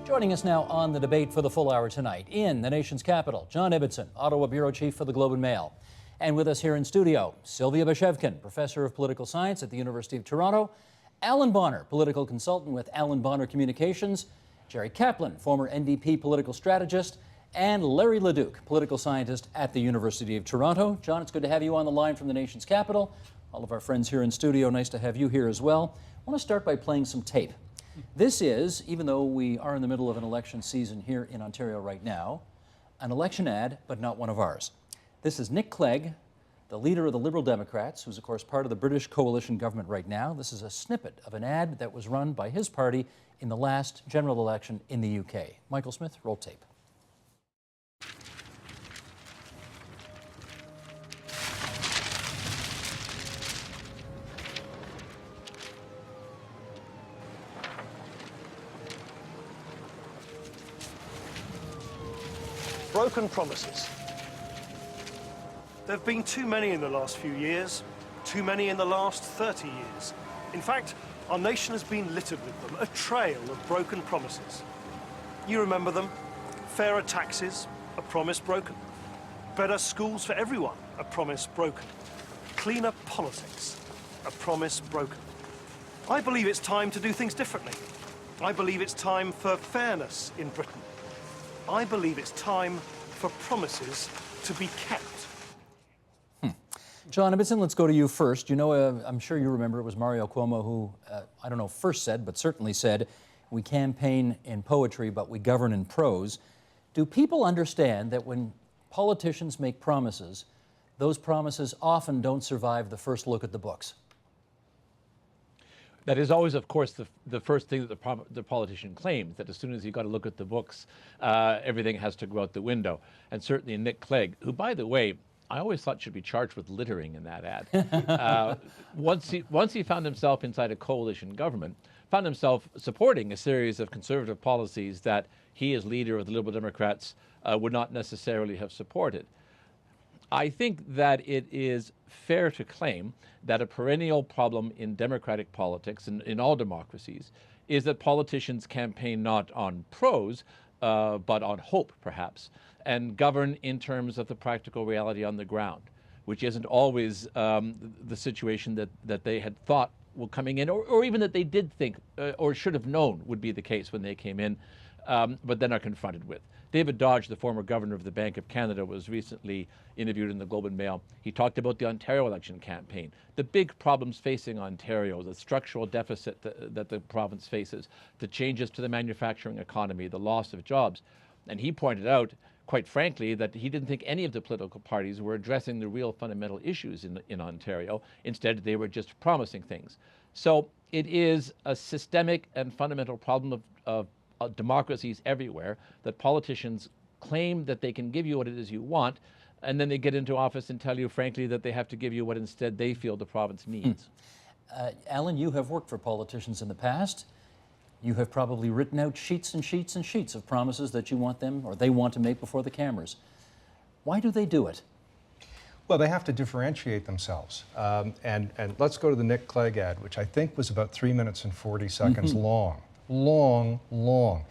Joining us now on the debate for the full hour tonight in the nation's capital, John Ibbitson, Ottawa Bureau Chief for the Globe and Mail. And with us here in studio, Sylvia Bashevkin, Professor of Political Science at the University of Toronto, Alan Bonner, Political Consultant with Alan Bonner Communications, Jerry Kaplan, former NDP political strategist, and Larry Leduc, Political Scientist at the University of Toronto. John, it's good to have you on the line from the nation's capital. All of our friends here in studio, nice to have you here as well. I want to start by playing some tape. This is, even though we are in the middle of an election season here in Ontario right now, an election ad, but not one of ours. This is Nick Clegg, the leader of the Liberal Democrats, who's of course part of the British coalition government right now. This is a snippet of an ad that was run by his party in the last general election in the UK. Michael Smith, roll tape. Broken promises. There have been too many in the last few years, too many in the last 30 years. In fact, our nation has been littered with them, a trail of broken promises. You remember them? Fairer taxes, a promise broken. Better schools for everyone, a promise broken. Cleaner politics, a promise broken. I believe it's time to do things differently. I believe it's time for fairness in Britain. I believe it's time for promises to be kept. John Ibbitson, let's go to you first. You know, I'm sure you remember it was Mario Cuomo who, I don't know, first said, but certainly said, we campaign in poetry, but we govern in prose. Do people understand that when politicians make promises, those promises often don't survive the first look at the books? That is always, of course, the first thing that the politician claims, that as soon as you've got to look at the books, everything has to go out the window. And certainly Nick Clegg, who, by the way, I always thought should be charged with littering in that ad. Once he found himself inside a coalition government, found himself supporting a series of conservative policies that he, as leader of the Liberal Democrats, would not necessarily have supported. I think that it is fair to claim that a perennial problem in democratic politics and in all democracies is that politicians campaign not on prose, but on hope, perhaps, and govern in terms of the practical reality on the ground, which isn't always the situation that they had thought were coming in, or even that they did think or should have known would be the case when they came in, but then are confronted with. David Dodge, the former governor of the Bank of Canada, was recently interviewed in the Globe and Mail. He talked about the Ontario election campaign, the big problems facing Ontario, the structural deficit that the province faces, the changes to the manufacturing economy, the loss of jobs. And he pointed out, quite frankly, that he didn't think any of the political parties were addressing the real fundamental issues in Ontario. Instead, they were just promising things. So it is a systemic and fundamental problem of democracies everywhere, that politicians claim that they can give you what it is you want, and then they get into office and tell you, frankly, that they have to give you what instead they feel the province needs. Alan, you have worked for politicians in the past. You have probably written out sheets and sheets and sheets of promises that you want them, or they want to make before the cameras. Why do they do it? Well, they have to differentiate themselves. And let's go to the Nick Clegg ad, which I think was about 3 minutes and 40 seconds long. Long.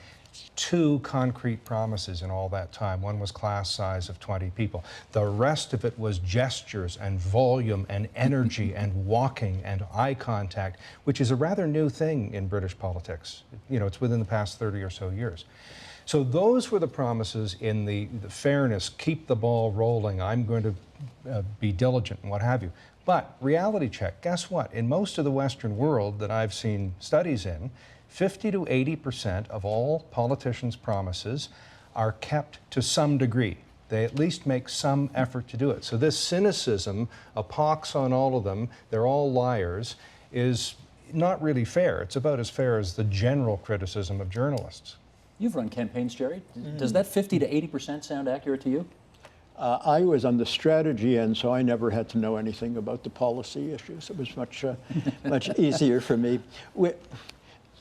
2 concrete promises in all that time. One was class size of 20 people. The rest of it was gestures and volume and energy and walking and eye contact, which is a rather new thing in British politics. You know, it's within the past 30 or so years. So those were the promises in the fairness, keep the ball rolling, I'm going to be diligent and what have you. But reality check, guess what? In most of the Western world that I've seen studies in, 50 to 80% of all politicians' promises are kept to some degree. They at least make some effort to do it. So this cynicism, a pox on all of them, they're all liars, is not really fair. It's about as fair as the general criticism of journalists. You've run campaigns, Jerry. Does that 50 to 80% sound accurate to you? I was on the strategy end, so I never had to know anything about the policy issues. It was much easier for me.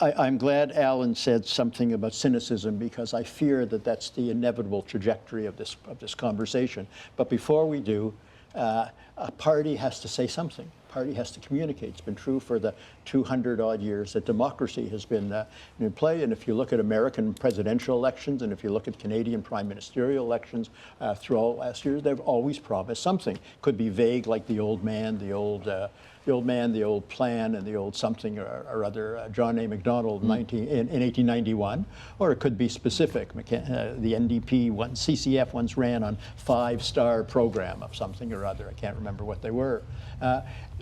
I'm glad Alan said something about cynicism, because I fear that that's the inevitable trajectory of this conversation. But before we do, a party has to say something. party has to communicate. It's been true for the 200-odd years that democracy has been in play. And if you look at American presidential elections, and if you look at Canadian prime ministerial elections through all last year, they've always promised something. Could be vague, like the old man, the old plan, and the old something or other. John A. Macdonald in 1891, or it could be specific. The NDP, CCF once ran on 5-star program of something or other. I can't remember what they were.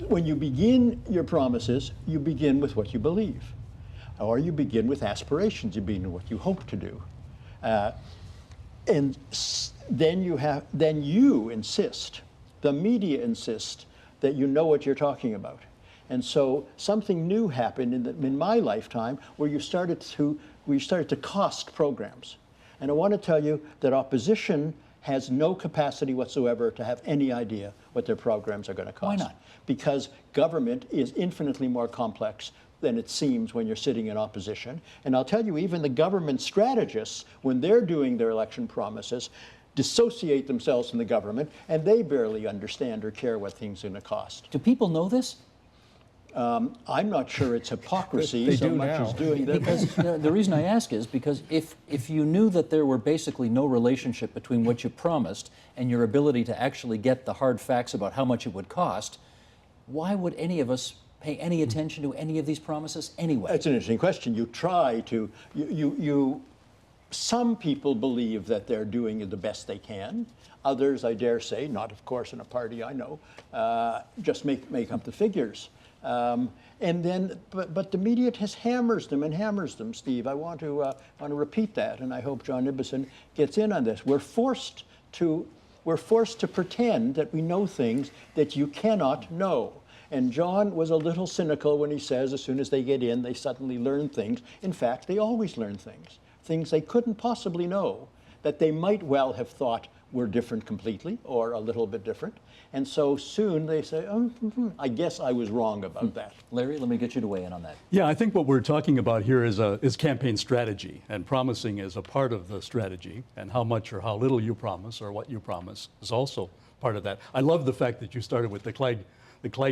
When you begin your promises, you begin with what you believe, or you begin with aspirations. You begin with what you hope to do, and then you insist. The media insist that you know what you're talking about. And so something new happened in my lifetime where you started to cost programs. And I want to tell you that opposition has no capacity whatsoever to have any idea what their programs are going to cost. Why not? Because government is infinitely more complex than it seems when you're sitting in opposition. And I'll tell you, even the government strategists, when they're doing their election promises, dissociate themselves from the government, and they barely understand or care what things are going to cost. Do people know this? I'm not sure it's hypocrisy They so do much now. as doing that. Because the reason I ask is because if you knew that there were basically no relationship between what you promised and your ability to actually get the hard facts about how much it would cost, why would any of us pay any attention to any of these promises anyway? That's an interesting question. You try to, some people believe that they're doing the best they can. Others, I dare say, not of course in a party I know, just make up the figures. And then, but the media has hammers them, Steve. I want to repeat that, and I hope John Ibbison gets in on this. We're forced to pretend that we know things that you cannot know. And John was a little cynical when he says as soon as they get in, they suddenly learn things. In fact, they always learn things they couldn't possibly know, that they might well have thought were different completely or a little bit different. And so soon they say, oh, I guess I was wrong about that. Larry, let me get you to weigh in on that. Yeah, I think what we're talking about here is campaign strategy, and promising is a part of the strategy, and how much or how little you promise or what you promise is also part of that. I love the fact that you started with the Clegg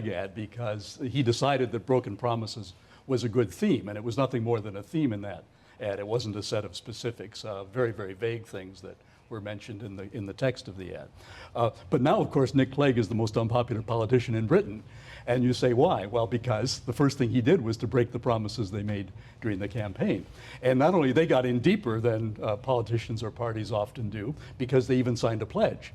ad, because he decided that broken promises was a good theme, and it was nothing more than a theme in that ad. It wasn't a set of specifics, very, very vague things that were mentioned in the text of the ad. But now, of course, Nick Clegg is the most unpopular politician in Britain. And you say, why? Well, because the first thing he did was to break the promises they made during the campaign. And not only they got in deeper than politicians or parties often do, because they even signed a pledge.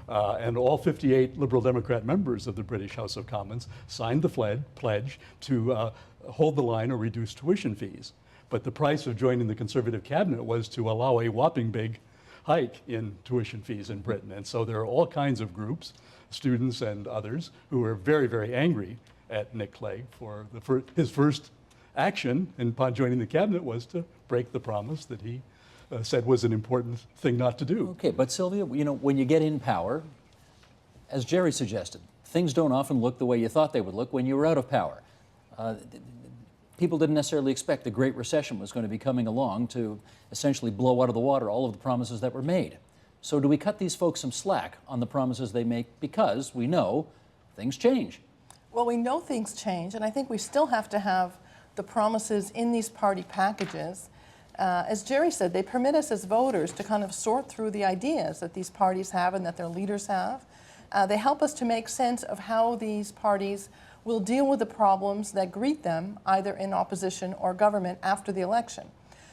And all 58 Liberal Democrat members of the British House of Commons signed the pledge to hold the line or reduce tuition fees. But the price of joining the Conservative cabinet was to allow a whopping big hike in tuition fees in Britain. And so there are all kinds of groups, students and others, who are very, very angry at Nick Clegg for his first action upon joining the cabinet was to break the promise that he said was an important thing not to do. Okay, but Sylvia, you know, when you get in power, as Jerry suggested, things don't often look the way you thought they would look when you were out of power. People didn't necessarily expect the Great Recession was going to be coming along to essentially blow out of the water all of the promises that were made. So do we cut these folks some slack on the promises they make because we know things change? Well, we know things change, and I think we still have to have the promises in these party packages. As Jerry said, they permit us as voters to kind of sort through the ideas that these parties have and that their leaders have. They help us to make sense of how these parties will deal with the problems that greet them, either in opposition or government after the election.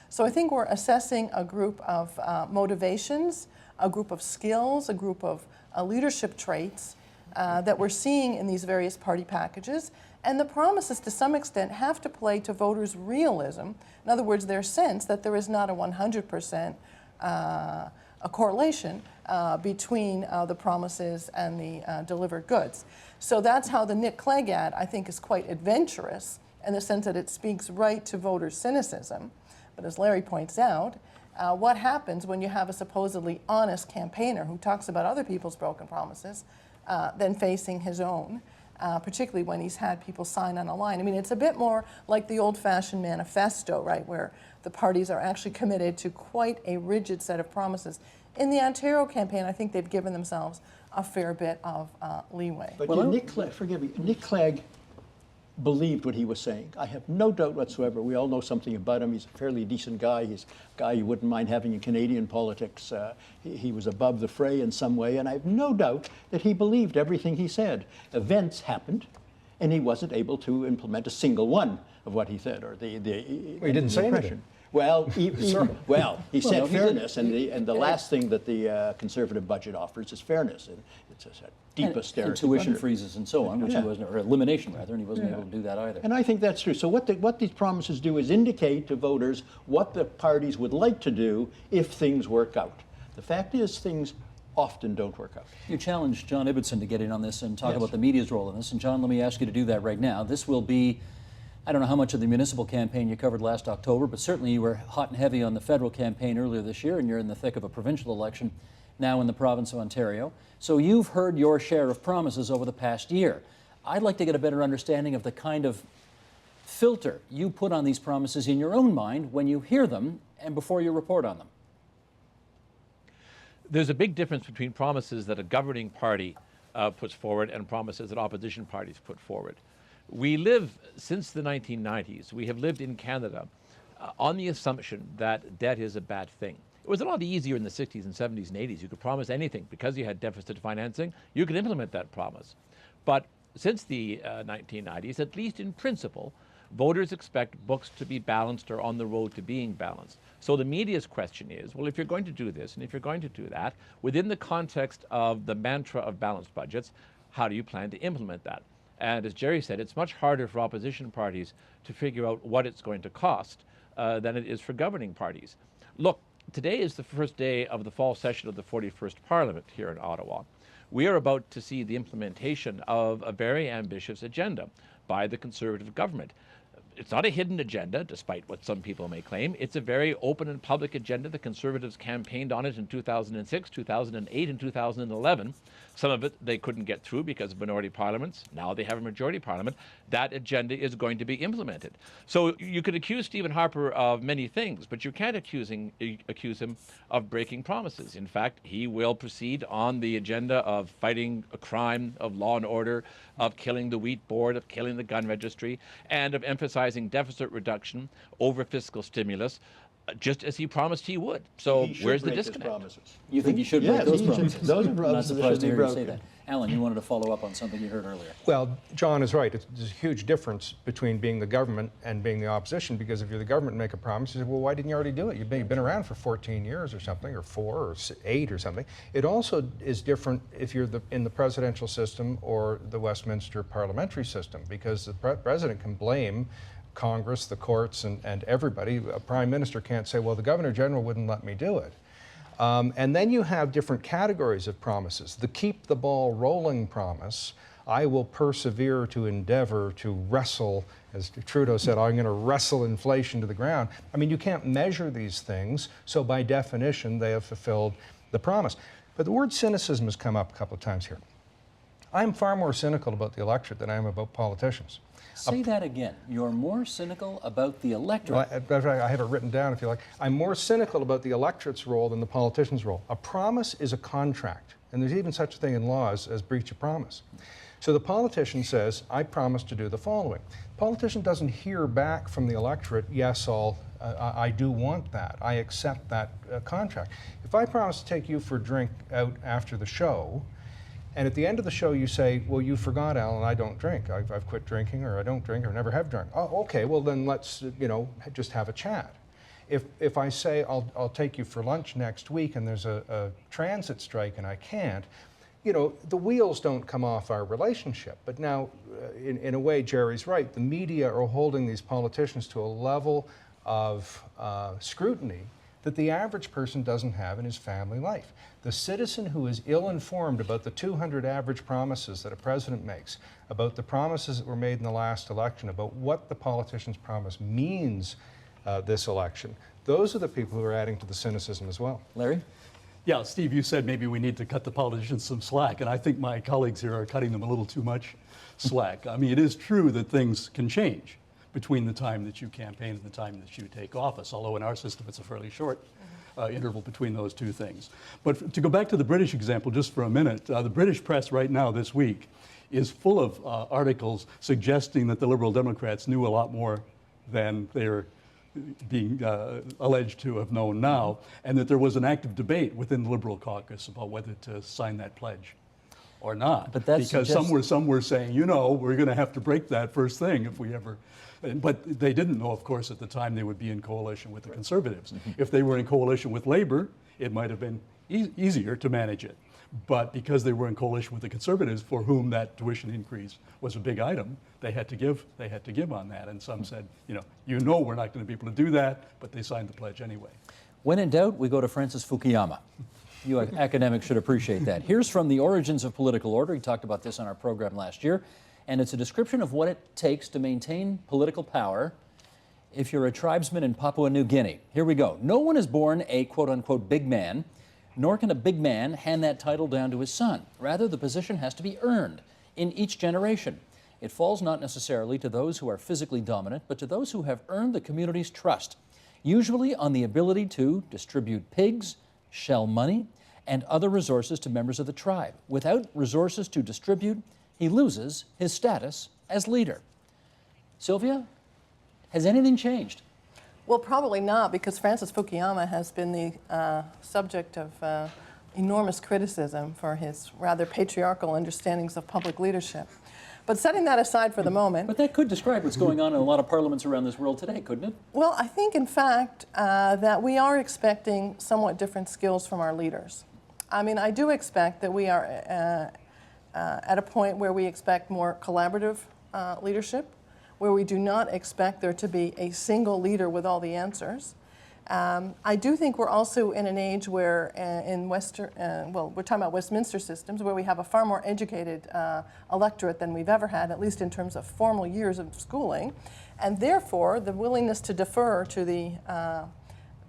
So I think we're assessing a group of motivations, a group of skills, a group of leadership traits that we're seeing in these various party packages. And the promises, to some extent, have to play to voters' realism. In other words, their sense that there is not a 100% a correlation between the promises and the delivered goods. So that's how the Nick Clegg ad, I think, is quite adventurous in the sense that it speaks right to voters' cynicism. But as Larry points out, what happens when you have a supposedly honest campaigner who talks about other people's broken promises, then facing his own, particularly when he's had people sign on a line. I mean, it's a bit more like the old-fashioned manifesto, right, where the parties are actually committed to quite a rigid set of promises. In the Ontario campaign, I think they've given themselves a fair bit of leeway. But Nick Clegg, forgive me, Nick Clegg believed what he was saying. I have no doubt whatsoever. We all know something about him. He's a fairly decent guy. He's a guy you wouldn't mind having in Canadian politics. He was above the fray in some way, and I have no doubt that he believed everything he said. Events happened, and he wasn't able to implement a single one of what he said, or the Well, he didn't say anything. Well, he said fairness, and the last thing that the conservative budget offers is fairness. And it's a deep austerity. And tuition budget. freezes and so on, which he wasn't, or elimination rather, and he wasn't able to do that either. And I think that's true. So what these promises do is indicate to voters what the parties would like to do if things work out. The fact is, things often don't work out. You challenged John Ibbotson to get in on this and talk about the media's role in this. And John, let me ask you to do that right now. This will be, I don't know how much of the municipal campaign you covered last October, but certainly you were hot and heavy on the federal campaign earlier this year, and you're in the thick of a provincial election now in the province of Ontario. So you've heard your share of promises over the past year. I'd like to get a better understanding of the kind of filter you put on these promises in your own mind when you hear them and before you report on them. There's a big difference between promises that a governing party puts forward and promises that opposition parties put forward. We live, since the 1990s, we have lived in Canada on the assumption that debt is a bad thing. It was a lot easier in the 60s and 70s and 80s. You could promise anything. Because you had deficit financing, you could implement that promise. But since the 1990s, at least in principle, voters expect books to be balanced or on the road to being balanced. So the media's question is, well, if you're going to do this and if you're going to do that, within the context of the mantra of balanced budgets, how do you plan to implement that? And as Jerry said, it's much harder for opposition parties to figure out what it's going to cost than it is for governing parties. Look, today is the first day of the fall session of the 41st Parliament here in Ottawa. We are about to see the implementation of a very ambitious agenda by the Conservative government. It's not a hidden agenda, despite what some people may claim. It's a very open and public agenda. The Conservatives campaigned on it in 2006, 2008, and 2011. Some of it they couldn't get through because of minority parliaments. Now they have a majority parliament. That agenda is going to be implemented. So you could accuse Stephen Harper of many things, but you can't accuse him of breaking promises. In fact, he will proceed on the agenda of fighting a crime, of law and order, of killing the wheat board, of killing the gun registry, and of emphasizing deficit reduction over fiscal stimulus, just as he promised he would. So where's the disconnect? You think he should break those promises? Those are I'm not promises surprised to that hear should you be say that. Alan, you wanted to follow up on something you heard earlier. Well, John is right. There's a huge difference between being the government and being the opposition, because if you're the government and make a promise, you say, well, why didn't you already do it? You've been around for 14 years or something, or 4 or 8 or something. It also is different if you're in the presidential system or the Westminster parliamentary system, because the president can blame Congress, the courts, and everybody. A prime minister can't say, well, the governor general wouldn't let me do it. And then you have different categories of promises. The keep the ball rolling promise, I will persevere to endeavor to wrestle, as Trudeau said, I'm going to wrestle inflation to the ground. I mean, you can't measure these things, so by definition, they have fulfilled the promise. But the word cynicism has come up a couple of times here. I'm far more cynical about the electorate than I am about politicians. Say that again. You're more cynical about the electorate. I have it written down if you like. I'm more cynical about the electorate's role than the politician's role. A promise is a contract, and there's even such a thing in law as breach of promise. So the politician says, I promise to do the following. The politician doesn't hear back from the electorate, yes, I do want that. I accept that contract. If I promise to take you for a drink out after the show, and at the end of the show you say, well, you forgot, Alan, I don't drink. I've quit drinking, or I don't drink, or never have drunk. Oh, okay, well then let's, just have a chat. If I say I'll take you for lunch next week and there's a transit strike and I can't, the wheels don't come off our relationship. But now, in a way, Jerry's right. The media are holding these politicians to a level of scrutiny that the average person doesn't have in his family life. The citizen who is ill-informed about the 200 average promises that a president makes, about the promises that were made in the last election, about what the politician's promise means this election, those are the people who are adding to the cynicism as well. Larry? Yeah, Steve, you said maybe we need to cut the politicians some slack, and I think my colleagues here are cutting them a little too much slack. I mean, it is true that things can change between the time that you campaign and the time that you take office, although in our system it's a fairly short interval between those two things. But to go back to the British example just for a minute, the British press right now this week is full of articles suggesting that the Liberal Democrats knew a lot more than they're being alleged to have known now, and that there was an active debate within the Liberal caucus about whether to sign that pledge or not. But that because some were saying, you know, we're going to have to break that first thing if we ever. But they didn't know, of course, at the time they would be in coalition with the Conservatives. If they were in coalition with Labour, it might have been easier to manage it. But because they were in coalition with the Conservatives, for whom that tuition increase was a big item, they had to give on that. And some said, you know, we're not going to be able to do that, but they signed the pledge anyway. When in doubt, we go to Francis Fukuyama. You academics should appreciate that. Here's from The Origins of Political Order. He talked about this on our program last year. And it's a description of what it takes to maintain political power if you're a tribesman in Papua New Guinea. Here we go. No one is born a quote-unquote big man, nor can a big man hand that title down to his son. Rather, the position has to be earned in each generation. It falls not necessarily to those who are physically dominant, but to those who have earned the community's trust, usually on the ability to distribute pigs, shell money, and other resources to members of the tribe. Without resources to distribute, he loses his status as leader. Sylvia, has anything changed? Well, probably not, because Francis Fukuyama has been the subject of enormous criticism for his rather patriarchal understandings of public leadership. But setting that aside for the moment... But that could describe what's going on in a lot of parliaments around this world today, couldn't it? Well, I think, in fact, that we are expecting somewhat different skills from our leaders. I mean, I do expect that we are at a point where we expect more collaborative leadership, where we do not expect there to be a single leader with all the answers. I do think we're also in an age where in Western, well, we're talking about Westminster systems, where we have a far more educated electorate than we've ever had, at least in terms of formal years of schooling. And therefore, the willingness to defer to the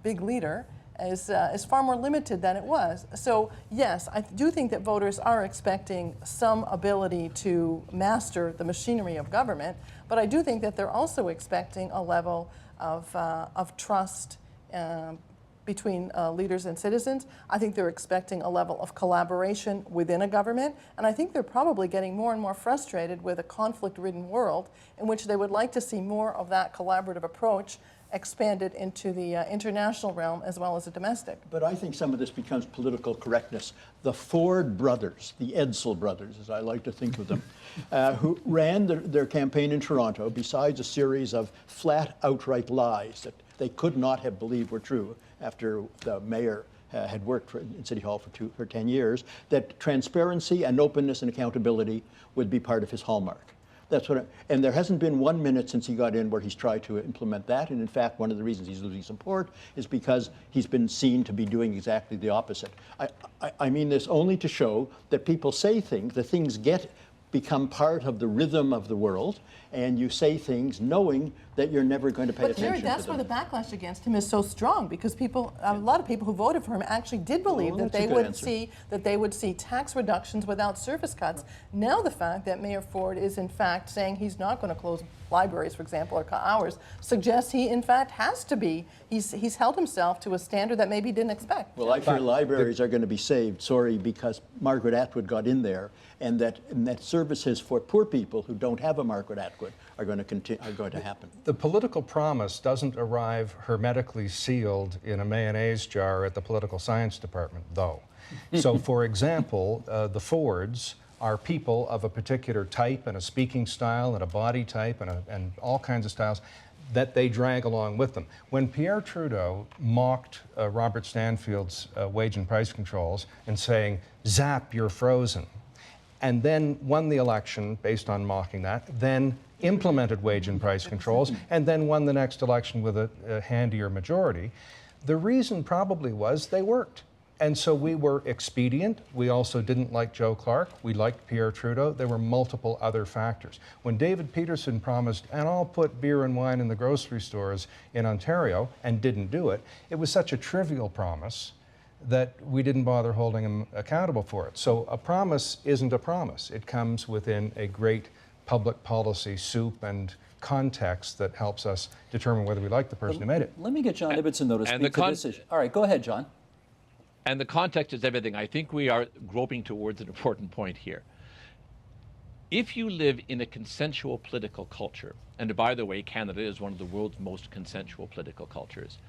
big leader is far more limited than it was. So yes, I do think that voters are expecting some ability to master the machinery of government, but I do think that they're also expecting a level of trust between leaders and citizens. I think they're expecting a level of collaboration within a government, and I think they're probably getting more and more frustrated with a conflict-ridden world in which they would like to see more of that collaborative approach expanded into the international realm as well as the domestic. But I think some of this becomes political correctness. The Ford brothers, the Edsel brothers, as I like to think of them, who ran their campaign in Toronto, besides a series of flat, outright lies that they could not have believed were true after the mayor had worked in City Hall for 10 years, that transparency and openness and accountability would be part of his hallmark. That's what, and there hasn't been 1 minute since he got in where he's tried to implement that. And in fact, one of the reasons he's losing support is because he's been seen to be doing exactly the opposite. I mean this only to show that people say things, that things become part of the rhythm of the world, and you say things knowing that you're never going to pay attention to them. But Jerry, that's where the backlash against him is so strong, because a lot of people who voted for him actually did believe that they would see tax reductions without service cuts. Now the fact that Mayor Ford is in fact saying he's not going to close libraries, for example, or cut hours, suggests he in fact has to be. He's held himself to a standard that maybe he didn't expect. Well, I fear libraries are going to be saved, sorry, because Margaret Atwood got in there, and that services for poor people who don't have a Margaret Atwood are going to happen. The political promise doesn't arrive hermetically sealed in a mayonnaise jar at the political science department, though. So, for example, the Fords are people of a particular type and a speaking style and a body type and all kinds of styles that they drag along with them. When Pierre Trudeau mocked Robert Stanfield's wage and price controls and saying, "Zap, you're frozen," and then won the election based on mocking that, then implemented wage and price controls, and then won the next election with a handier majority, the reason probably was they worked. And so we were expedient. We also didn't like Joe Clark. We liked Pierre Trudeau. There were multiple other factors. When David Peterson promised, and I'll put beer and wine in the grocery stores in Ontario, and didn't do it, it was such a trivial promise that we didn't bother holding him accountable for it. So a promise isn't a promise. It comes within a great public policy soup, and context that helps us determine whether we like the person who made it. Let me get John Ibbotson, though, to and speak the to this issue. All right, go ahead, John. And the context is everything. I think we are groping towards an important point here. If you live in a consensual political culture, and by the way, Canada is one of the world's most consensual political cultures,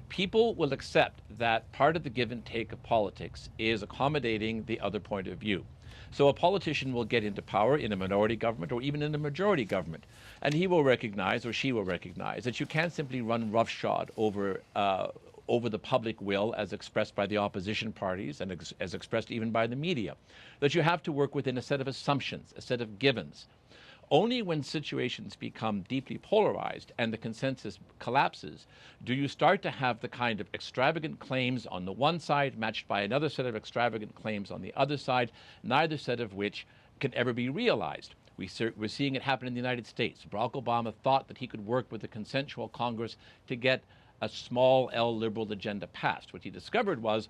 people will accept that part of the give and take of politics is accommodating the other point of view. So a politician will get into power in a minority government or even in a majority government, and he will recognize, or she will recognize, that you can't simply run roughshod over the public will as expressed by the opposition parties and as expressed even by the media, that you have to work within a set of assumptions, a set of givens. Only when situations become deeply polarized and the consensus collapses do you start to have the kind of extravagant claims on the one side matched by another set of extravagant claims on the other side, neither set of which can ever be realized. We're seeing it happen in the United States. Barack Obama thought that he could work with a consensual Congress to get a small L liberal agenda passed. What he discovered was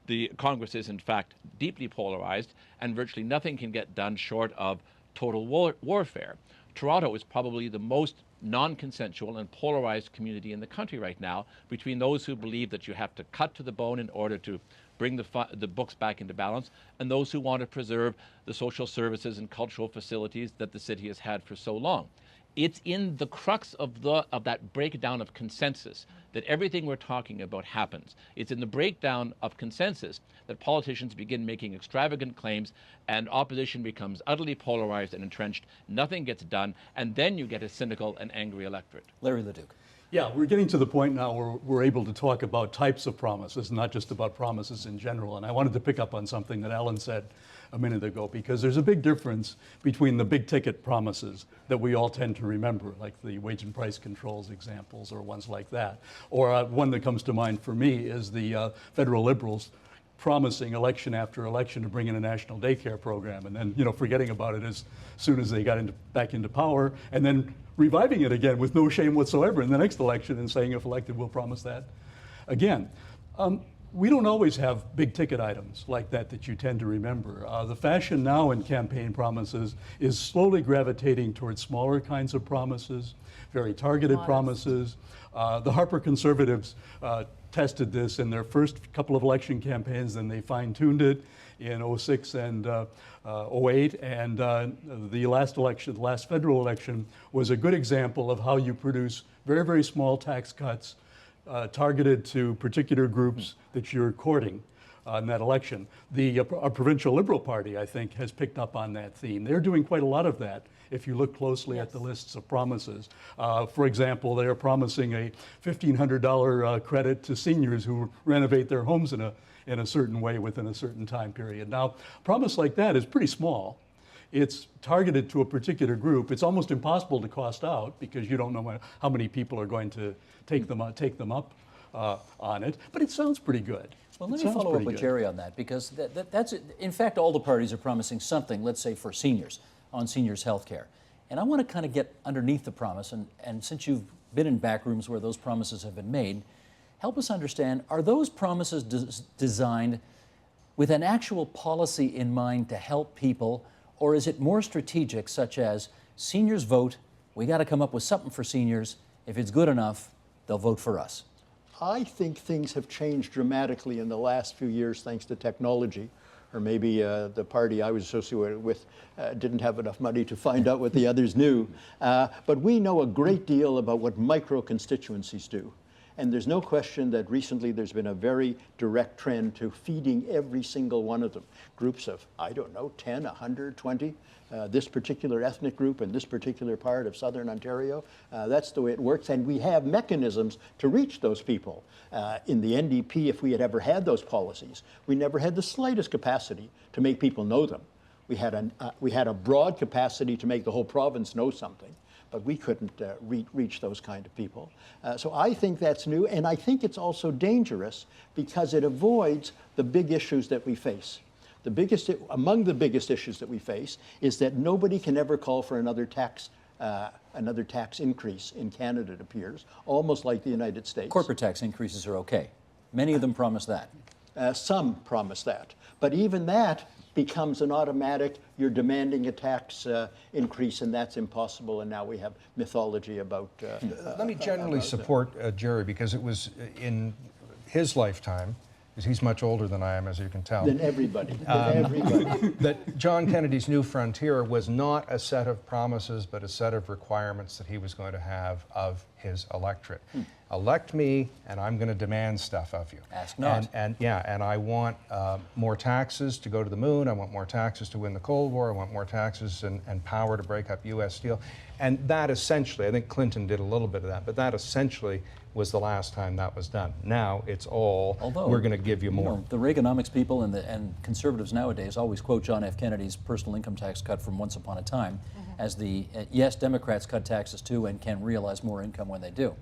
the Congress is in fact deeply polarized and virtually nothing can get done short of total warfare. Toronto is probably the most non-consensual and polarized community in the country right now, between those who believe that you have to cut to the bone in order to bring the books back into balance, and those who want to preserve the social services and cultural facilities that the city has had for so long. It's in the crux of that breakdown of consensus that everything we're talking about happens. It's in the breakdown of consensus that politicians begin making extravagant claims and opposition becomes utterly polarized and entrenched. Nothing gets done, and then you get a cynical and angry electorate. Larry Leduc. Yeah, we're getting to the point now where we're able to talk about types of promises, not just about promises in general. And I wanted to pick up on something that Alan said a minute ago, because there's a big difference between the big ticket promises that we all tend to remember, like the wage and price controls examples or ones like that. Or one that comes to mind for me is the federal Liberals promising election after election to bring in a national daycare program, and then forgetting about it as soon as they got back into power, and then reviving it again with no shame whatsoever in the next election and saying, if elected, we'll promise that again. We don't always have big ticket items like that you tend to remember. The fashion now in campaign promises is slowly gravitating towards smaller kinds of promises, very targeted promises. The Harper conservatives tested this in their first couple of election campaigns, then they fine-tuned it in 06 and 08, and the last election, the last federal election, was a good example of how you produce very, very small tax cuts targeted to particular groups that you're courting in that election. Our provincial Liberal Party, I think, has picked up on that theme. They're doing quite a lot of that if you look closely at the lists of promises. For example, they are promising a $1,500 credit to seniors who renovate their homes in a certain way within a certain time period. Now, a promise like that is pretty small. It's targeted to a particular group. It's almost impossible to cost out because you don't know how many people are going to take them up on it, but it sounds pretty good. Well, let me follow up with Jerry on that, because that's in fact, all the parties are promising something, let's say for seniors, on seniors' health care. And I want to kind of get underneath the promise, and since you've been in back rooms where those promises have been made, help us understand, are those promises designed with an actual policy in mind to help people, or is it more strategic, such as seniors vote, we got to come up with something for seniors, if it's good enough, they'll vote for us? I think things have changed dramatically in the last few years thanks to technology. Or maybe the party I was associated with didn't have enough money to find out what the others knew. But we know a great deal about what micro-constituencies do. And there's no question that recently there's been a very direct trend to feeding every single one of them. Groups of, 10, 100, 20, this particular ethnic group in this particular part of southern Ontario. That's the way it works, and we have mechanisms to reach those people. In the NDP, if we had ever had those policies, we never had the slightest capacity to make people know them. We had a broad capacity to make the whole province know something, but we couldn't reach those kind of people. So I think that's new, and I think it's also dangerous because it avoids the big issues that we face. Among the biggest issues that we face is that nobody can ever call for another tax increase in Canada, it appears, almost like the United States. Corporate tax increases are okay. Many of them promise that. Some promise that. But even that becomes an automatic, you're demanding a tax increase, and that's impossible, and now we have mythology about... Let me generally support Jerry, because it was in his lifetime, because he's much older than I am, as you can tell. Than everybody, That John Kennedy's New Frontier was not a set of promises, but a set of requirements that he was going to have of his electorate. Elect me, and I'm going to demand stuff of you. Ask not. And I want more taxes to go to the moon. I want more taxes to win the Cold War. I want more taxes and power to break up U.S. steel. And that essentially, I think Clinton did a little bit of that, but that essentially was the last time that was done. Now it's all, we're going to give you more. You know, the Reaganomics people and conservatives nowadays always quote John F. Kennedy's personal income tax cut from Once Upon a Time as the, yes, Democrats cut taxes too and can realize more income when they do.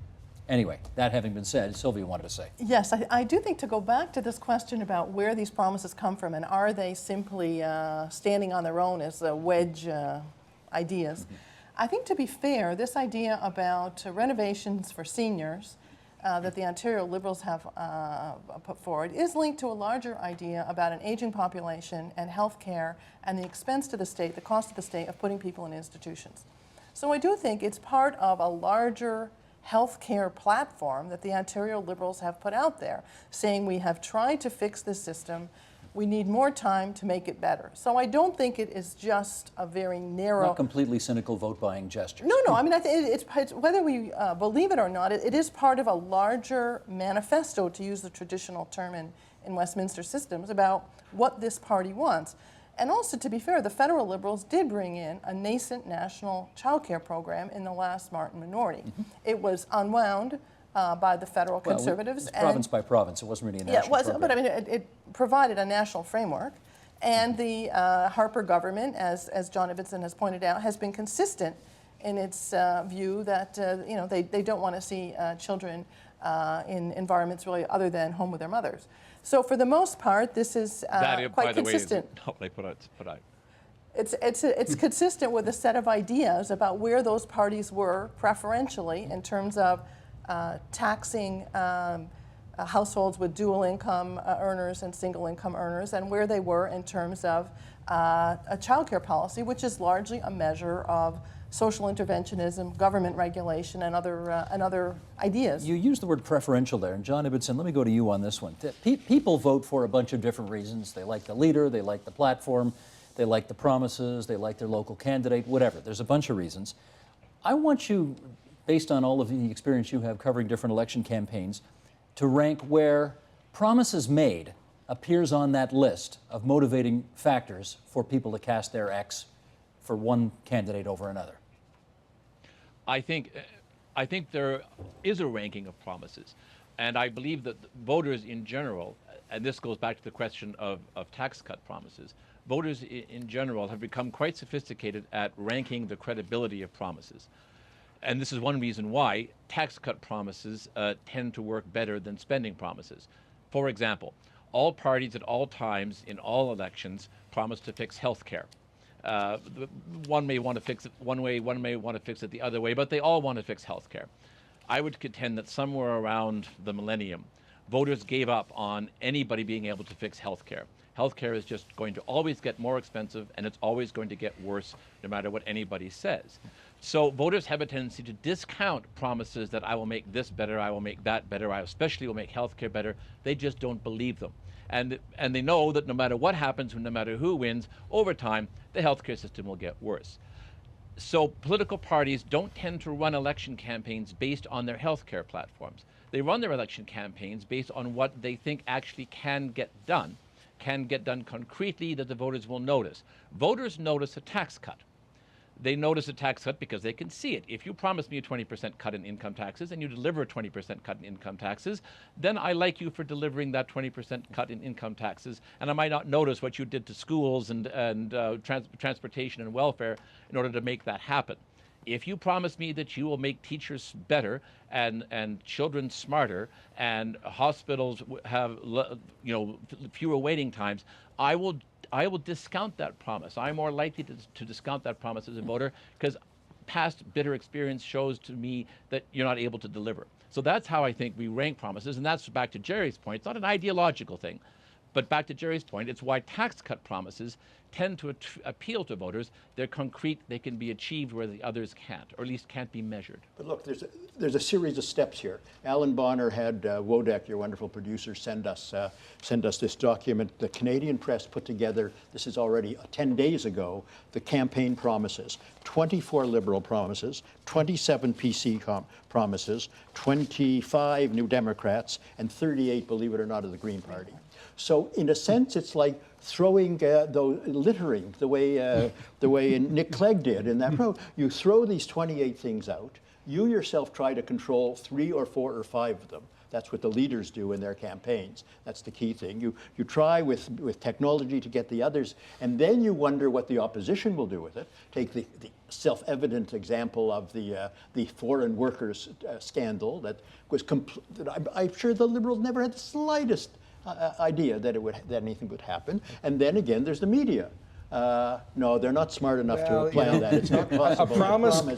Anyway, that having been said, Sylvia wanted to say. Yes, I do think, to go back to this question about where these promises come from and are they simply standing on their own as wedge ideas, I think, to be fair, this idea about renovations for seniors that the Ontario Liberals have put forward is linked to a larger idea about an aging population and health care and the expense to the state, the cost to the state of putting people in institutions. So I do think it's part of a larger health care platform that the Ontario Liberals have put out there, saying we have tried to fix this system, we need more time to make it better. So I don't think it is just a very narrow... Not completely cynical vote-buying gesture. No, I mean, I think it's whether we believe it or not, it is part of a larger manifesto, to use the traditional term in Westminster systems, about what this party wants. And also, to be fair, the federal Liberals did bring in a nascent national child care program in the last Martin minority. It was unwound by the federal Conservatives. It was province by province. It wasn't really a national program. But I mean, it provided a national framework. And the Harper government, as John Ibbotson has pointed out, has been consistent in its view that you know, they don't want to see children in environments really other than home with their mothers. So for the most part, this is quite consistent. Not what I put out. It's consistent with a set of ideas about where those parties were preferentially in terms of taxing households with dual income earners and single income earners, and where they were in terms of a child care policy, which is largely a measure of social interventionism, government regulation, and other ideas. You used the word preferential there, and John Ibbotson, let me go to you on this one. People vote for a bunch of different reasons. They like the leader, they like the platform, they like the promises, they like their local candidate, whatever. There's a bunch of reasons. I want you, based on all of the experience you have covering different election campaigns, to rank where promises made appears on that list of motivating factors for people to cast their X for one candidate over another. I think there is a ranking of promises, and I believe that voters in general, and this goes back to the question of tax cut promises, voters in general have become quite sophisticated at ranking the credibility of promises. And this is one reason why tax cut promises tend to work better than spending promises. For example, all parties at all times in all elections promise to fix health care. One may want to fix it one way, one may want to fix it the other way, but they all want to fix health care. I would contend that somewhere around the millennium, voters gave up on anybody being able to fix health care. Health care is just going to always get more expensive, and it's always going to get worse no matter what anybody says. So voters have a tendency to discount promises that I will make this better, I will make that better, I especially will make health care better. They just don't believe them. And they know that no matter what happens, no matter who wins, over time, the healthcare system will get worse. So political parties don't tend to run election campaigns based on their healthcare platforms. They run their election campaigns based on what they think actually can get done concretely that the voters will notice. Voters notice a tax cut. They notice a tax cut because they can see it. If you promise me a 20% cut in income taxes and you deliver a 20% cut in income taxes, then I like you for delivering that 20% cut in income taxes, and I might not notice what you did to schools and transportation and welfare in order to make that happen. If you promise me that you will make teachers better and children smarter and hospitals have fewer waiting times, I will discount that promise. I'm more likely to discount that promise as a voter because past bitter experience shows to me that you're not able to deliver. So that's how I think we rank promises, and that's back to Jerry's point. It's not an ideological thing, But back to Jerry's point, it's why tax cut promises tend to appeal to voters. They're concrete, they can be achieved where the others can't, or at least can't be measured. But look, there's a series of steps here. Alan Bonner had Wodek, your wonderful producer, send us this document. The Canadian press put together, this is already 10 days ago, the campaign promises. 24 Liberal promises, 27 PC promises, 25 New Democrats, and 38, believe it or not, of the Green Party. So in a sense, it's like throwing littering the way Nick Clegg did in that program. You throw these 28 things out. You yourself try to control 3 or 4 or 5 of them. That's what the leaders do in their campaigns. That's the key thing. You try with technology to get the others, and then you wonder what the opposition will do with it. Take the self-evident example of the foreign workers scandal that was I'm sure the Liberals never had the slightest idea that anything would happen. And then again, there's the media. No, they're not smart enough to plan that. It's not possible.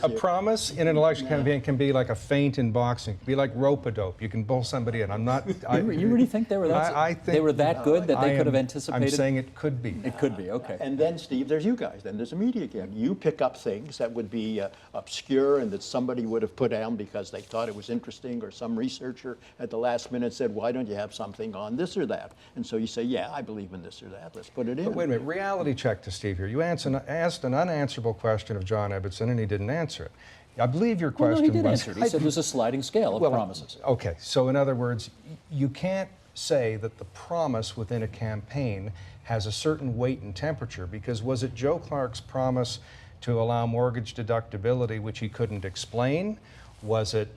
A promise in an election campaign can be like a feint in boxing. It can be like rope-a-dope. You can pull somebody in. I'm not. You really think they were that? I think they were that good that they could have anticipated? I'm saying it could be. It could be. Okay. And then, Steve, there's you guys. Then there's the media again. You pick up things that would be obscure and that somebody would have put down because they thought it was interesting, or some researcher at the last minute said, "Why don't you have something on this or that?" And so you say, "Yeah, I believe in this or that. Let's put it in." But wait a minute. Reality check to Steve here. You asked an unanswerable question of John Ibbitson, and he didn't answer it. I believe your question he did was... answer it. He said there's a sliding scale of promises. Okay, so in other words, you can't say that the promise within a campaign has a certain weight and temperature, because was it Joe Clark's promise to allow mortgage deductibility, which he couldn't explain? Was it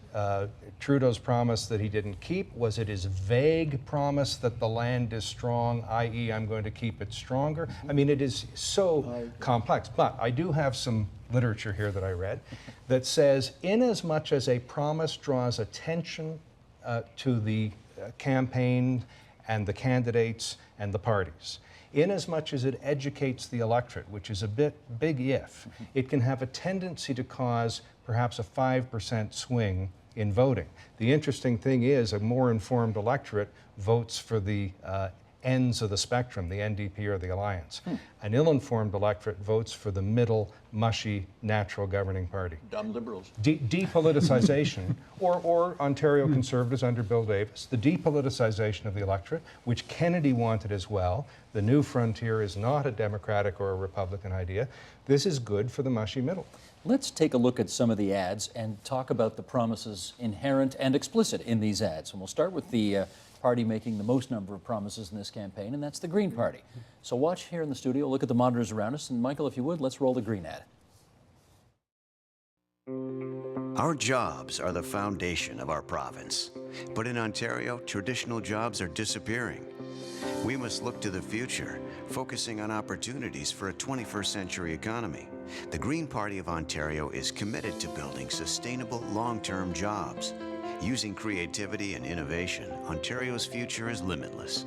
Trudeau's promise that he didn't keep? Was it his vague promise that the land is strong, i.e. I'm going to keep it stronger? I mean, it is so complex. But I do have some literature here that I read that says, inasmuch as a promise draws attention to the campaign and the candidates and the parties, inasmuch as it educates the electorate, which is a big if, it can have a tendency to cause perhaps a 5% swing in voting. The interesting thing is a more informed electorate votes for the ends of the spectrum, the NDP or the Alliance. An ill-informed electorate votes for the middle, mushy, natural governing party. Dumb Liberals. Depoliticization, or Ontario Conservatives under Bill Davis, the depoliticization of the electorate, which Kennedy wanted as well. The new frontier is not a Democratic or a Republican idea. This is good for the mushy middle. Let's take a look at some of the ads and talk about the promises inherent and explicit in these ads. And we'll start with the party making the most number of promises in this campaign, and that's the Green Party. So watch here in the studio, look at the monitors around us, and Michael, if you would, let's roll the Green ad. Our jobs are the foundation of our province. But in Ontario, traditional jobs are disappearing. We must look to the future, focusing on opportunities for a 21st century economy. The Green Party of Ontario is committed to building sustainable, long-term jobs. Using creativity and innovation, Ontario's future is limitless.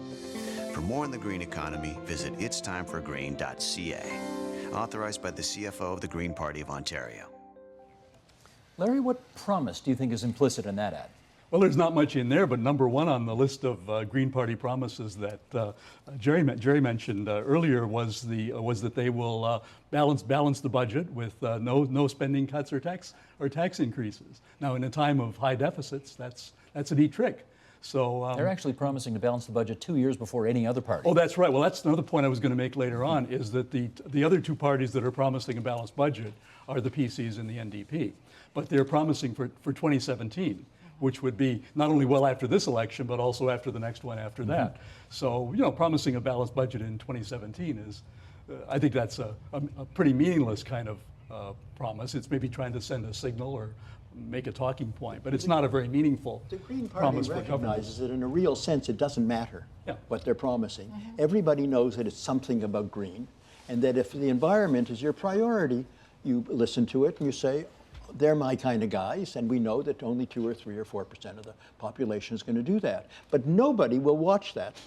For more on the green economy, visit itstimeforgreen.ca. Authorized by the CFO of the Green Party of Ontario. Larry, what promise do you think is implicit in that ad? Well, there's not much in there, but number one on the list of Green Party promises that Jerry mentioned earlier was that they will balance the budget with no spending cuts or tax increases. Now, in a time of high deficits, that's a neat trick. So they're actually promising to balance the budget 2 years before any other party. Oh, that's right. Well, that's another point I was going to make later on, is that the other two parties that are promising a balanced budget are the PCs and the NDP, but they're promising for 2017. Which would be not only well after this election, but also after the next one after that. So, promising a balanced budget in 2017 is, I think that's a pretty meaningless kind of promise. It's maybe trying to send a signal or make a talking point, but it's not a very meaningful The Green promise Party for government. recognizes that in a real sense it doesn't matter what they're promising. Everybody knows that it's something about green, and that if the environment is your priority, you listen to it and you say, they're my kind of guys, and we know that only 2 or 3 or 4% of the population is going to do that. But nobody will watch that.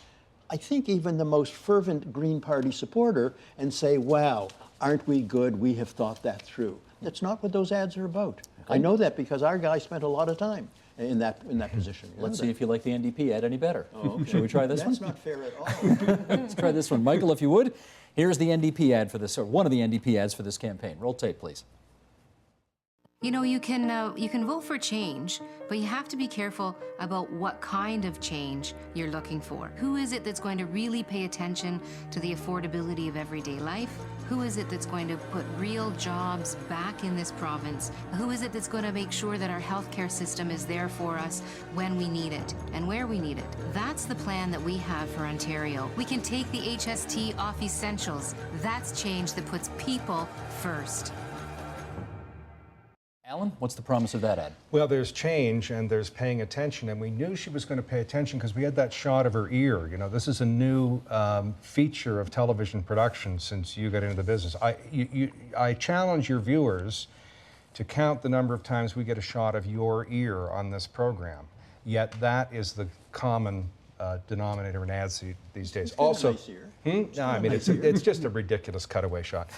I think even the most fervent Green Party supporter and say, wow, aren't we good? We have thought that through. That's not what those ads are about. I know that because our guy spent a lot of time. in that position. Let's see if you like the NDP ad any better. Oh, okay. Shall we try this one? That's not fair at all. Let's try this one. Michael, if you would. Here's the NDP ad for this, or one of the NDP ads for this campaign. Roll tape, please. You know, you can vote for change, but you have to be careful about what kind of change you're looking for. Who is it that's going to really pay attention to the affordability of everyday life? Who is it that's going to put real jobs back in this province? Who is it that's going to make sure that our healthcare system is there for us when we need it and where we need it? That's the plan that we have for Ontario. We can take the HST off essentials. That's change that puts people first. Alan, what's the promise of that ad? Well, there's change and there's paying attention, and we knew she was going to pay attention because we had that shot of her ear. You know, this is a new feature of television production since you got into the business. I challenge your viewers to count the number of times we get a shot of your ear on this program. Yet that is the common denominator in ads these days. Also, nice ear. No, I mean it's just a ridiculous cutaway shot.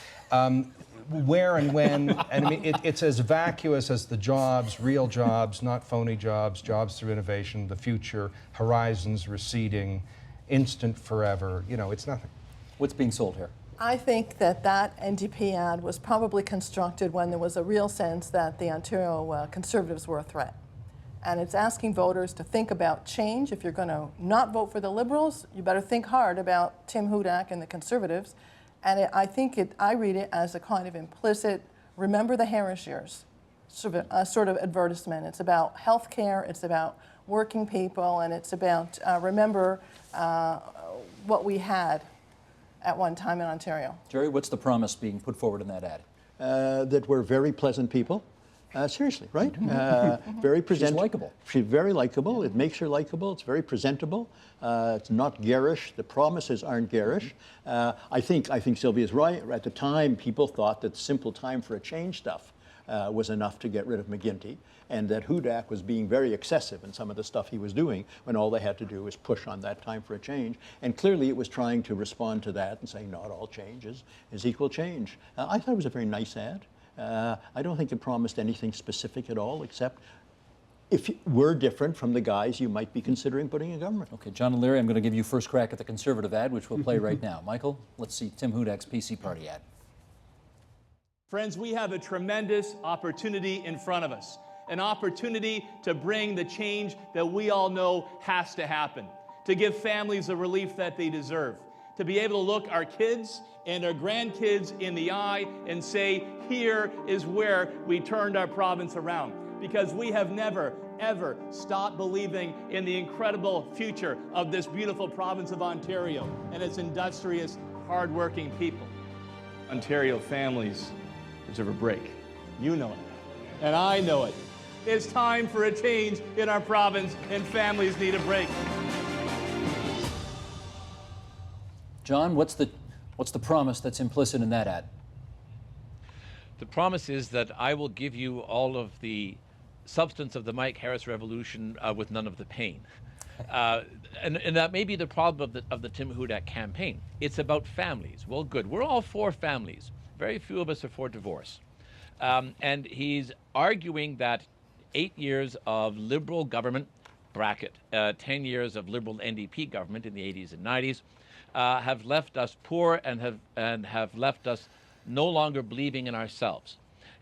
Where and when, and I mean, it's as vacuous as the jobs, real jobs, not phony jobs, jobs through innovation, the future, horizons receding, instant forever. You know, it's nothing. What's being sold here? I think that NDP ad was probably constructed when there was a real sense that the Ontario Conservatives were a threat. And it's asking voters to think about change. If you're going to not vote for the Liberals, you better think hard about Tim Hudak and the Conservatives. And I read it as a kind of implicit, remember the Harris years, sort of advertisement. It's about health care, it's about working people, and it's about remember what we had at one time in Ontario. Jerry, what's the promise being put forward in that ad? That we're very pleasant people. Seriously, right? Very presentable. She's likable. She's very likable. It makes her likable. It's very presentable. It's not garish. The promises aren't garish. I think Sylvia's right. At the time, people thought that simple time for a change stuff was enough to get rid of McGuinty, and that Hudak was being very excessive in some of the stuff he was doing when all they had to do was push on that time for a change. And clearly it was trying to respond to that and saying not all change is equal change. I thought it was a very nice ad. I don't think it promised anything specific at all, except if we're different from the guys you might be considering putting in government. Okay, John and Larry, I'm going to give you first crack at the Conservative ad, which we'll play right now. Michael, let's see Tim Hudak's PC Party ad. Friends, we have a tremendous opportunity in front of us, an opportunity to bring the change that we all know has to happen, to give families the relief that they deserve, to be able to look our kids and our grandkids in the eye and say, here is where we turned our province around. Because we have never, ever stopped believing in the incredible future of this beautiful province of Ontario and its industrious, hardworking people. Ontario families deserve a break. You know it, and I know it. It's time for a change in our province, and families need a break. John, what's the promise that's implicit in that ad? The promise is that I will give you all of the substance of the Mike Harris revolution with none of the pain. And that may be the problem of the Tim Hudak campaign. It's about families. Well, good. We're all for families. Very few of us are for divorce. And he's arguing that 8 years of Liberal government, bracket, 10 years of Liberal NDP government in the 80s and 90s, have left us poor and have left us no longer believing in ourselves.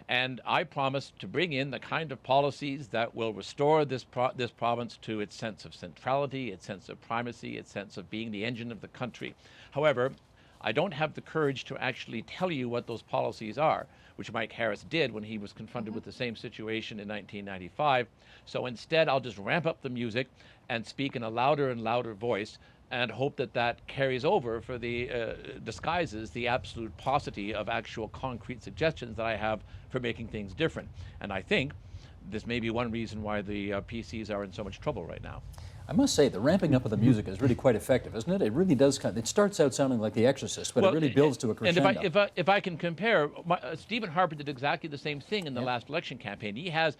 And I promise to bring in the kind of policies that will restore this province to its sense of centrality, its sense of primacy, its sense of being the engine of the country. However, I don't have the courage to actually tell you what those policies are, which Mike Harris did when he was confronted with the same situation in 1995. So instead, I'll just ramp up the music and speak in a louder and louder voice and hope that that carries over for the disguises the absolute paucity of actual concrete suggestions that I have for making things different. And I think this may be one reason why the PCs are in so much trouble right now. I must say, the ramping up of the music is really quite effective, isn't it? It really does. It starts out sounding like The Exorcist, but it really builds to a crescendo. And if I can compare, Stephen Harper did exactly the same thing in the last election campaign. He had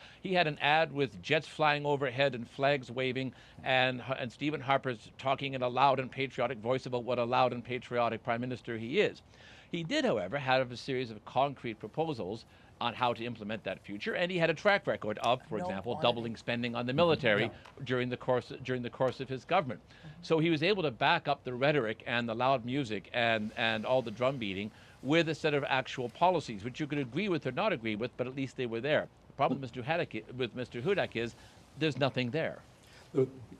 an ad with jets flying overhead and flags waving, and Stephen Harper's talking in a loud and patriotic voice about what a loud and patriotic prime minister he is. He did, however, have a series of concrete proposals on how to implement that future, and he had a track record of, for example, doubling spending on the military during the course of his government. So he was able to back up the rhetoric and the loud music and all the drum beating with a set of actual policies, which you could agree with or not agree with, but at least they were there. The problem with Mr. Hudak is there's nothing there.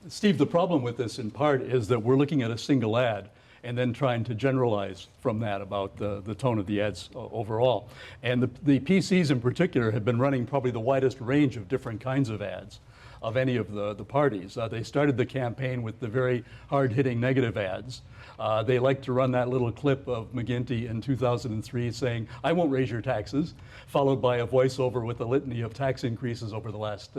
Steve, the problem with this in part is that we're looking at a single ad and then trying to generalize from that about the tone of the ads overall. And the PCs in particular have been running probably the widest range of different kinds of ads of any of the parties. They started the campaign with the very hard-hitting negative ads. They like to run that little clip of McGuinty in 2003 saying, "I won't raise your taxes," followed by a voiceover with a litany of tax increases over the last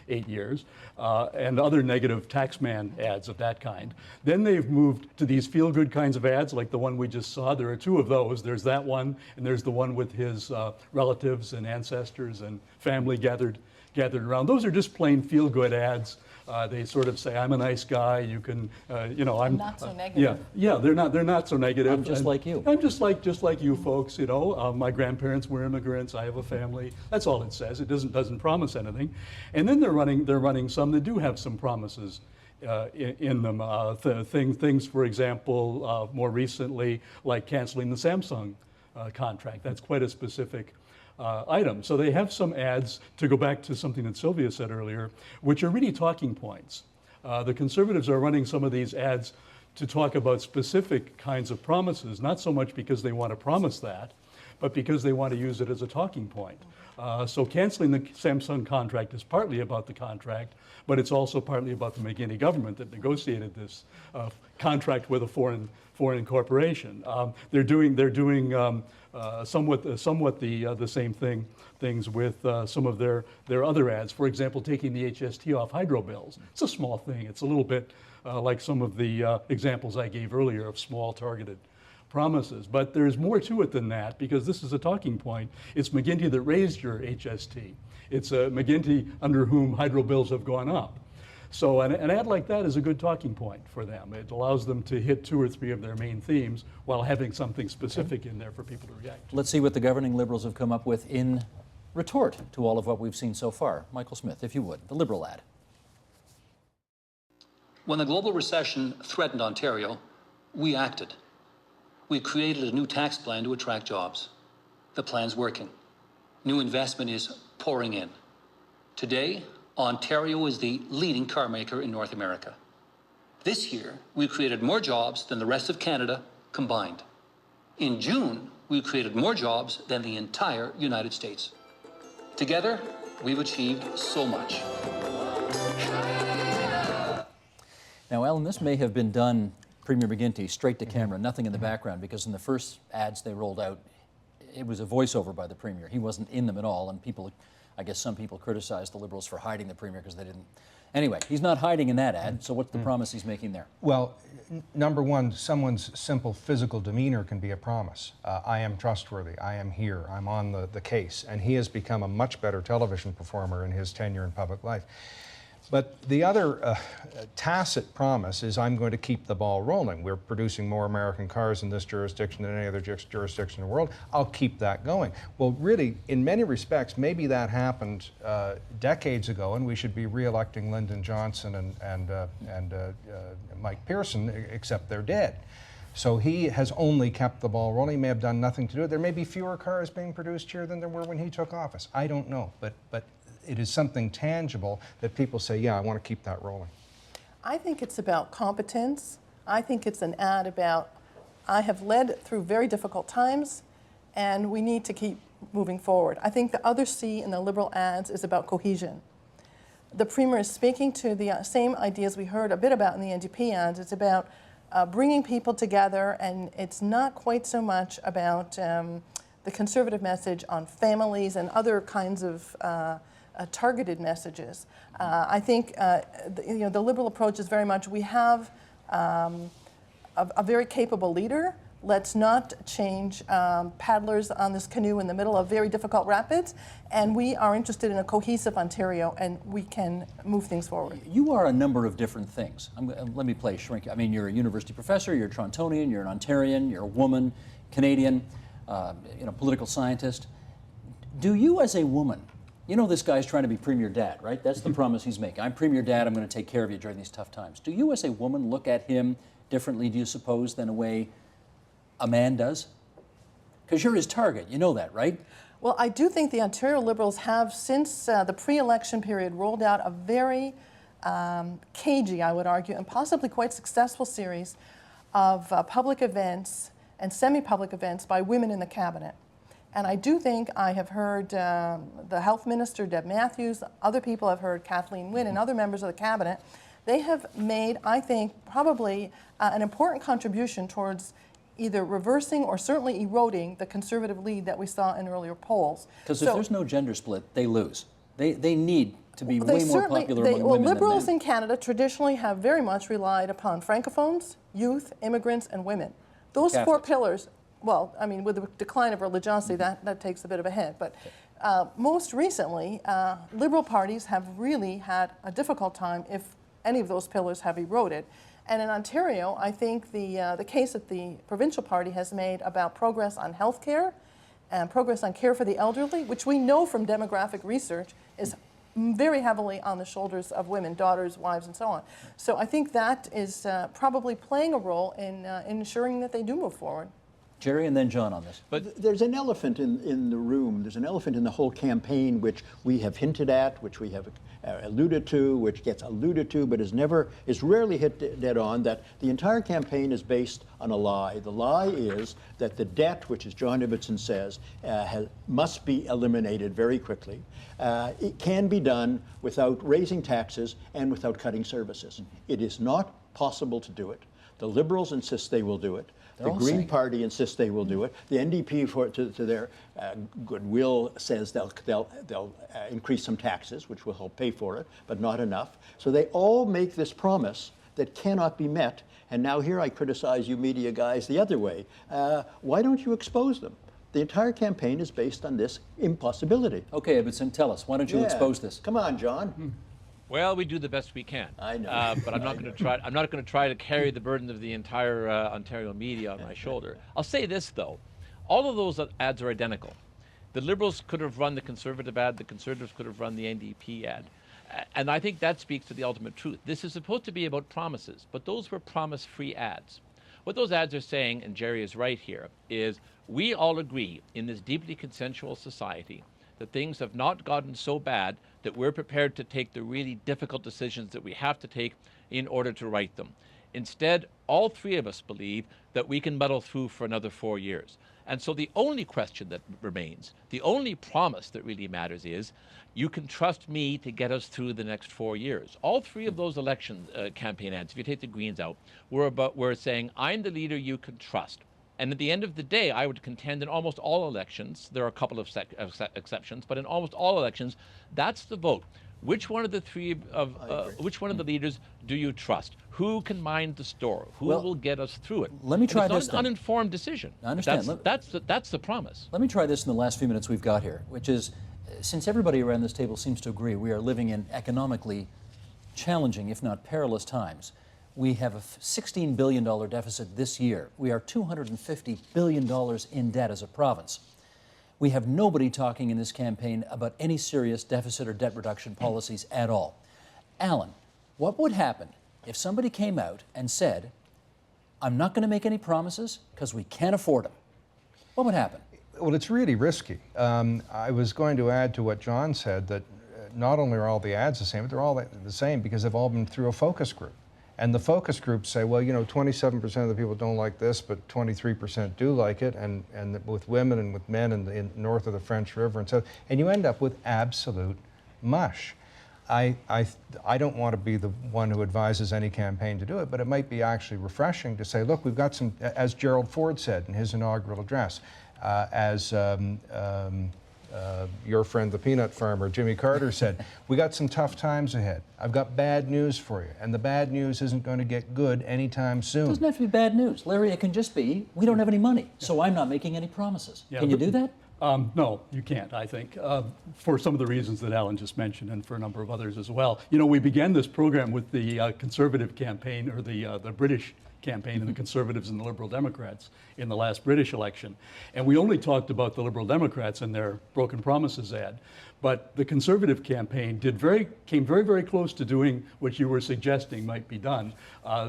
8 years, and other negative taxman ads of that kind. Then they've moved to these feel-good kinds of ads, like the one we just saw. There are two of those. There's that one, and there's the one with his relatives and ancestors and family gathered around. Those are just plain feel-good ads. They sort of say, "I'm a nice guy. You can, I'm not so negative." Yeah, they're not so negative. I'm just like you. I'm just like you folks. My grandparents were immigrants. I have a family. That's all it says. It doesn't promise anything. And then they're running some that do have some promises in them. Things, for example, more recently, like canceling the Samsung contract. That's quite a specific item. So they have some ads, to go back to something that Sylvia said earlier, which are really talking points. The Conservatives are running some of these ads to talk about specific kinds of promises, not so much because they want to promise that, but because they want to use it as a talking point. So canceling the Samsung contract is partly about the contract, but it's also partly about the McGuinty government that negotiated this contract with a foreign corporation. They're doing somewhat the same things with some of their other ads. For example, taking the HST off hydro bills. It's a small thing. It's a little bit like some of the examples I gave earlier of small targeted promises. But there's more to it than that, because this is a talking point. It's McGuinty that raised your HST. It's McGuinty under whom hydro bills have gone up. So an ad like that is a good talking point for them. It allows them to hit 2 or 3 of their main themes while having something specific in there for people to react to. Let's see what the governing Liberals have come up with in retort to all of what we've seen so far. Michael Smith, if you would, the Liberal ad. When the global recession threatened Ontario, we acted. We created a new tax plan to attract jobs. The plan's working. New investment is pouring in. Today, Ontario is the leading car maker in North America. This year, we created more jobs than the rest of Canada combined. In June, we created more jobs than the entire United States. Together, we've achieved so much. Now, Alan, this may have been done, Premier McGuinty, straight to camera, nothing in the background, because in the first ads they rolled out, it was a voiceover by the Premier. He wasn't in them at all, and I guess some people criticized the Liberals for hiding the Premier because they didn't. Anyway, he's not hiding in that ad, so what's the promise he's making there? Well, number one, someone's simple physical demeanor can be a promise. I am trustworthy, I am here, I'm on the case. And he has become a much better television performer in his tenure in public life. But the other tacit promise is, I'm going to keep the ball rolling. We're producing more American cars in this jurisdiction than any other jurisdiction in the world. I'll keep that going. Well, really, in many respects, maybe that happened decades ago, and we should be re-electing Lyndon Johnson and Mike Pearson, except they're dead. So he has only kept the ball rolling. He may have done nothing to do it. There may be fewer cars being produced here than there were when he took office. I don't know, but it is something tangible that people say, yeah, I want to keep that rolling. I think it's about competence. I think it's an ad about, I have led through very difficult times, and we need to keep moving forward. I think the other C in the Liberal ads is about cohesion. The Premier is speaking to the same ideas we heard a bit about in the NDP ads. It's about bringing people together, and it's not quite so much about the Conservative message on families and other kinds of targeted messages. I think the Liberal approach is very much, we have a very capable leader. Let's not change paddlers on this canoe in the middle of very difficult rapids, and we are interested in a cohesive Ontario, and we can move things forward. You are a number of different things. Let me play shrink. I mean, you're a university professor, you're a Torontonian, you're an Ontarian, you're a woman, Canadian, political scientist. Do you as a woman, you know this guy's trying to be premier dad, right? That's the promise he's making. I'm premier dad, I'm going to take care of you during these tough times. Do you as a woman look at him differently, do you suppose, than a way a man does? Because you're his target, you know that, right? Well, I do think the Ontario Liberals have, since the pre-election period, rolled out a very cagey, I would argue, and possibly quite successful series of public events and semi-public events by women in the cabinet. And I do think I have heard the Health Minister, Deb Matthews, other people have heard, Kathleen Wynne, and other members of the cabinet. They have made, I think, probably an important contribution towards either reversing or certainly eroding the Conservative lead that we saw in earlier polls. Because if there's no gender split, they lose. They need to be way more popular among women Liberals than men. in Canada traditionally have very much relied upon francophones, youth, immigrants, and women. Those four Catholics. pillars, well, I mean, with the decline of religiosity, that takes a bit of a hit. But most recently, Liberal parties have really had a difficult time if any of those pillars have eroded. And in Ontario, I think the case that the provincial party has made about progress on health care and progress on care for the elderly, which we know from demographic research is very heavily on the shoulders of women, daughters, wives, and so on. So I think that is probably playing a role in ensuring that they do move forward. Jerry and then John on this. But there's an elephant in the room. There's an elephant in the whole campaign, which we have hinted at, which we have alluded to, which gets alluded to, but is rarely hit dead on, that the entire campaign is based on a lie. The lie is that the debt, which, as John Ibbitson says, must be eliminated very quickly. It can be done without raising taxes and without cutting services. It is not possible to do it. The Liberals insist they will do it. The Green Party insists they will do it. The NDP, to their goodwill, says they'll increase some taxes, which will help pay for it, but not enough. So they all make this promise that cannot be met. And now here I criticize you media guys the other way. Why don't you expose them? The entire campaign is based on this impossibility. Okay, Ibbitson, tell us. Why don't you expose this? Come on, John. Well, we do the best we can. I know. But I'm not going to try. I'm not going to try to carry the burden of the entire Ontario media on my shoulder. I'll say this though: all of those ads are identical. The Liberals could have run the Conservative ad. The Conservatives could have run the NDP ad. And I think that speaks to the ultimate truth. This is supposed to be about promises, but those were promise-free ads. What those ads are saying, and Jerry is right here, is we all agree in this deeply consensual society that things have not gotten so bad that we're prepared to take the really difficult decisions that we have to take in order to right them. Instead, all three of us believe that we can muddle through for another 4 years. And so the only question that remains, the only promise that really matters is, you can trust me to get us through the next 4 years. All three of those election campaign ads, if you take the Greens out, were saying, I'm the leader you can trust. And at the end of the day, I would contend in almost all elections, there are a couple of exceptions, but in almost all elections, that's the vote. Which one of the which one of the leaders do you trust? Who can mind the store? Who will get us through it? Let me try this. It's not an uninformed decision. I understand. That's the promise. Let me try this in the last few minutes we've got here, which is, since everybody around this table seems to agree, we are living in economically challenging, if not perilous times. We have a $16 billion deficit this year. We are $250 billion in debt as a province. We have nobody talking in this campaign about any serious deficit or debt reduction policies at all. Alan, what would happen if somebody came out and said, I'm not going to make any promises because we can't afford them? What would happen? Well, it's really risky. I was going to add to what John said that not only are all the ads the same, but they're all the same because they've all been through a focus group. And the focus groups say, well, you know, 27% of the people don't like this, but 23% do like it, and with women and with men in north of the French River and so, and you end up with absolute mush. I don't want to be the one who advises any campaign to do it, but it might be actually refreshing to say, look, we've got some, as Gerald Ford said in his inaugural address, your friend the peanut farmer, Jimmy Carter, said, we got some tough times ahead. I've got bad news for you, and the bad news isn't going to get good anytime soon. It doesn't have to be bad news. Larry, it can just be, we don't have any money, so I'm not making any promises. Yeah, can you do that? No, you can't, I think, for some of the reasons that Alan just mentioned and for a number of others as well. You know, we began this program with the Conservative campaign, or the British campaign and the Conservatives and the Liberal Democrats in the last British election. And we only talked about the Liberal Democrats and their broken promises ad. But the Conservative campaign came very, very close to doing what you were suggesting might be done.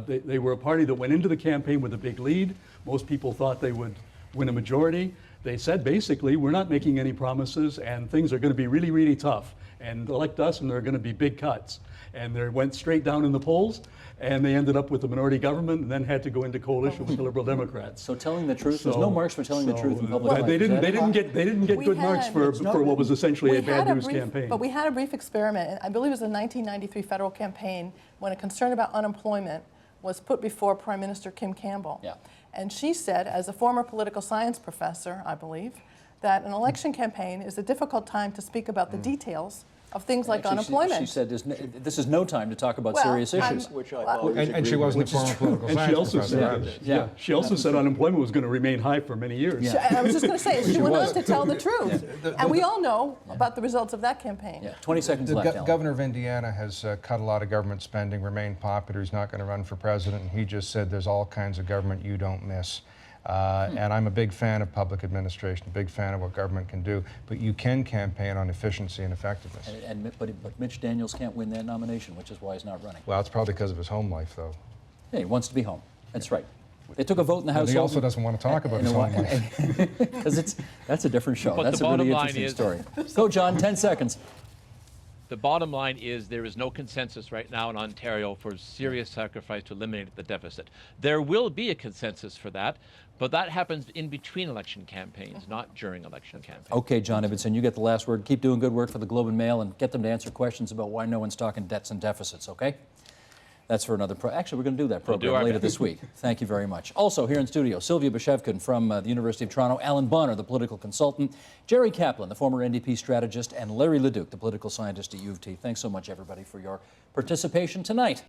They were a party that went into the campaign with a big lead. Most people thought they would win a majority. They said, basically, we're not making any promises and things are going to be really, really tough. And elect us and there are going to be big cuts. And they went straight down in the polls, and they ended up with a minority government and then had to go into coalition with the Liberal Democrats. So telling the truth, there's no marks for telling the truth in public life. They didn't get good marks for what was essentially a bad news campaign. But we had a brief experiment, and I believe it was the 1993 federal campaign, when a concern about unemployment was put before Prime Minister Kim Campbell. Yeah. And she said, as a former political science professor, I believe, that an election campaign is a difficult time to speak about the details of things like unemployment. She said this is no time to talk about serious issues. Which I always And she wasn't a former political And science she also professor. said, she also said unemployment was going to remain high for many years. I was just going to say, she went on to tell the truth. And we all know about the results of that campaign. 20 seconds left, Alan. Governor of Indiana has cut a lot of government spending, remained popular. He's not going to run for president. And he just said there's all kinds of government you don't miss. And I'm a big fan of public administration, a big fan of what government can do, but you can campaign on efficiency and effectiveness. But Mitch Daniels can't win that nomination, which is why he's not running. Well, it's probably because of his home life, though. Yeah, he wants to be home. That's right. They took a vote in the House. He also doesn't want to talk about his home life. Because that's a different show. But That's the a really bottom line interesting is- story. Go, John, 10 seconds. The bottom line is there is no consensus right now in Ontario for serious sacrifice to eliminate the deficit. There will be a consensus for that, but that happens in between election campaigns, not during election campaigns. Okay, John Ibbotson, you get the last word. Keep doing good work for the Globe and Mail and get them to answer questions about why no one's talking debts and deficits, okay? That's for another actually, we're going to do that program later this week. Thank you very much. Also here in studio, Sylvia Bashevkin from the University of Toronto, Alan Bonner, the political consultant, Jerry Kaplan, the former NDP strategist, and Larry Leduc, the political scientist at U of T. Thanks so much, everybody, for your participation tonight.